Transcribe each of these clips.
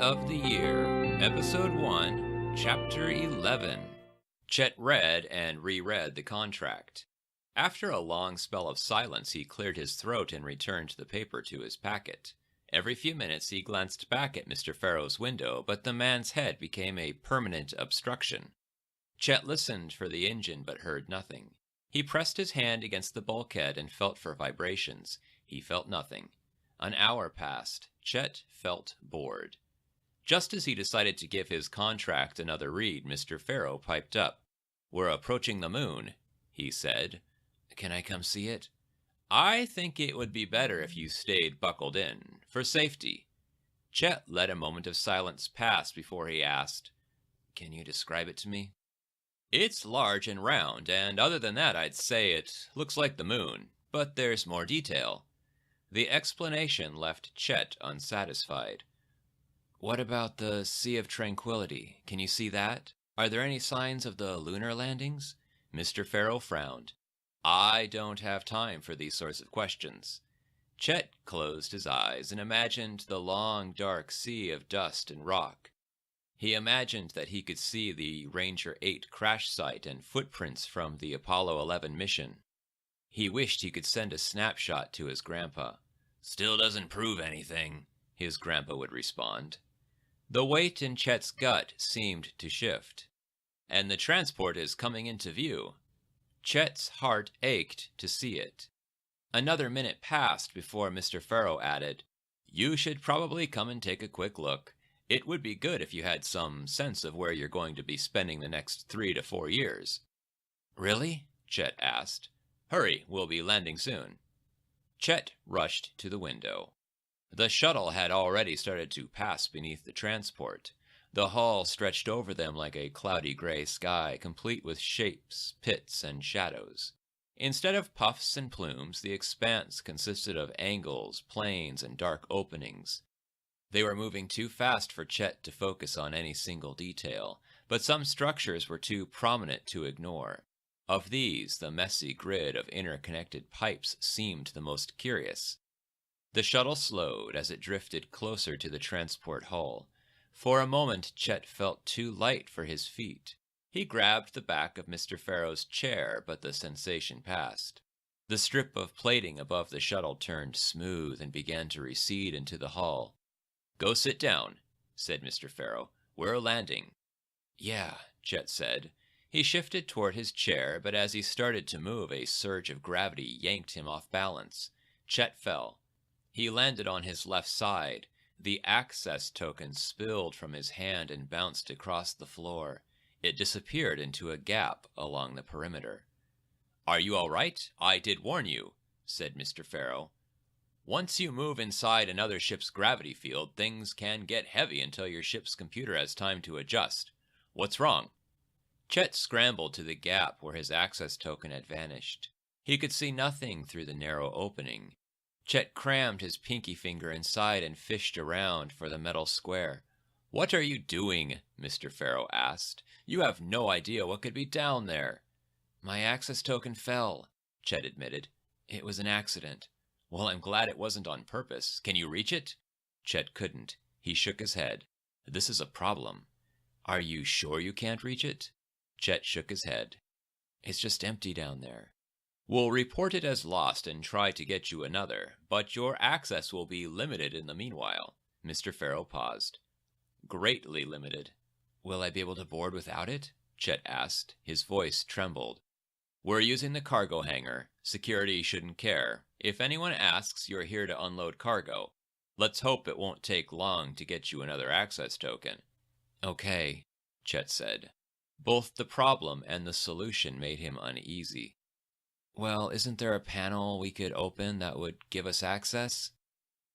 of the Year, Episode 1, Chapter 11. Chet read and reread the contract. After a long spell of silence, he cleared his throat and returned the paper to his packet. Every few minutes he glanced back at Mr. Pharaoh's window, but the man's head became a permanent obstruction. Chet listened for the engine but heard nothing. He pressed his hand against the bulkhead and felt for vibrations. He felt nothing. An hour passed. Chet felt bored. Just as he decided to give his contract another read, Mr. Pharaoh piped up. "We're approaching the moon," he said. "Can I come see it?" "I think it would be better if you stayed buckled in, for safety." Chet let a moment of silence pass before he asked, "Can you describe it to me?" "It's large and round, and other than that I'd say it looks like the moon, but there's more detail." The explanation left Chet unsatisfied. "What about the Sea of Tranquility? Can you see that? Are there any signs of the lunar landings?" Mr. Pharaoh frowned. "I don't have time for these sorts of questions." Chet closed his eyes and imagined the long, dark sea of dust and rock. He imagined that he could see the Ranger 8 crash site and footprints from the Apollo 11 mission. He wished he could send a snapshot to his grandpa. "Still doesn't prove anything," his grandpa would respond. The weight in Chet's gut seemed to shift. "And the transport is coming into view." Chet's heart ached to see it. Another minute passed before Mr. Pharaoh added, "You should probably come and take a quick look. It would be good if you had some sense of where you're going to be spending the next 3 to 4 years. "Really?" Chet asked. "Hurry, we'll be landing soon." Chet rushed to the window. The shuttle had already started to pass beneath the transport. The hull stretched over them like a cloudy gray sky, complete with shapes, pits, and shadows. Instead of puffs and plumes, the expanse consisted of angles, planes, and dark openings. They were moving too fast for Chet to focus on any single detail, but some structures were too prominent to ignore. Of these, the messy grid of interconnected pipes seemed the most curious. The shuttle slowed as it drifted closer to the transport hull. For a moment, Chet felt too light for his feet. He grabbed the back of Mr. Pharaoh's chair, but the sensation passed. The strip of plating above the shuttle turned smooth and began to recede into the hull. "Go sit down," said Mr. Pharaoh. "We're landing." "Yeah," Chet said. He shifted toward his chair, but as he started to move, a surge of gravity yanked him off balance. Chet fell. He landed on his left side. The access token spilled from his hand and bounced across the floor. It disappeared into a gap along the perimeter. "Are you all right? I did warn you," said Mr. Pharaoh. "Once you move inside another ship's gravity field, things can get heavy until your ship's computer has time to adjust. What's wrong?" Chet scrambled to the gap where his access token had vanished. He could see nothing through the narrow opening. Chet crammed his pinky finger inside and fished around for the metal square. "What are you doing?" Mr. Pharaoh asked. "You have no idea what could be down there." "My access token fell," Chet admitted. "It was an accident." "Well, I'm glad it wasn't on purpose. Can you reach it?" Chet couldn't. He shook his head. "This is a problem." "Are you sure you can't reach it?" Chet shook his head. "It's just empty down there." "We'll report it as lost and try to get you another, but your access will be limited in the meanwhile." Mr. Pharaoh paused. "Greatly limited." "Will I be able to board without it?" Chet asked. His voice trembled. "We're using the cargo hangar. Security shouldn't care. If anyone asks, you're here to unload cargo. Let's hope it won't take long to get you another access token." "Okay," Chet said. Both the problem and the solution made him uneasy. "Well, isn't there a panel we could open that would give us access?"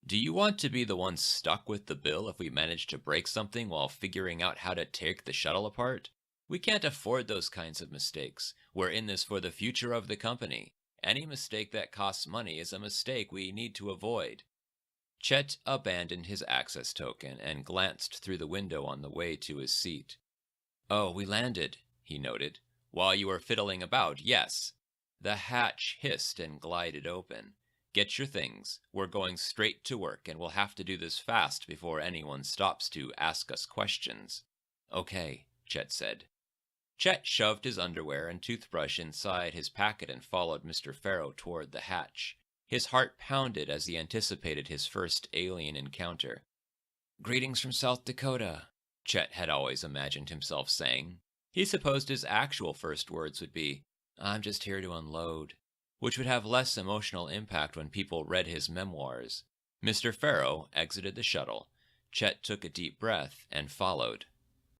"Do you want to be the one stuck with the bill if we manage to break something while figuring out how to take the shuttle apart? We can't afford those kinds of mistakes. We're in this for the future of the company. Any mistake that costs money is a mistake we need to avoid." Chet abandoned his access token and glanced through the window on the way to his seat. "Oh, we landed," he noted. "While you were fiddling about, yes." The hatch hissed and glided open. Get your things. We're going straight to work, and we'll have to do this fast before anyone stops to ask us questions." "Okay," Chet said. Chet shoved his underwear and toothbrush inside his packet and followed Mr. Pharaoh toward the hatch. His heart pounded as he anticipated his first alien encounter. "Greetings from South Dakota," Chet had always imagined himself saying. He supposed his actual first words would be, "I'm just here to unload," which would have less emotional impact when people read his memoirs. Mr. Pharaoh exited the shuttle. Chet took a deep breath and followed.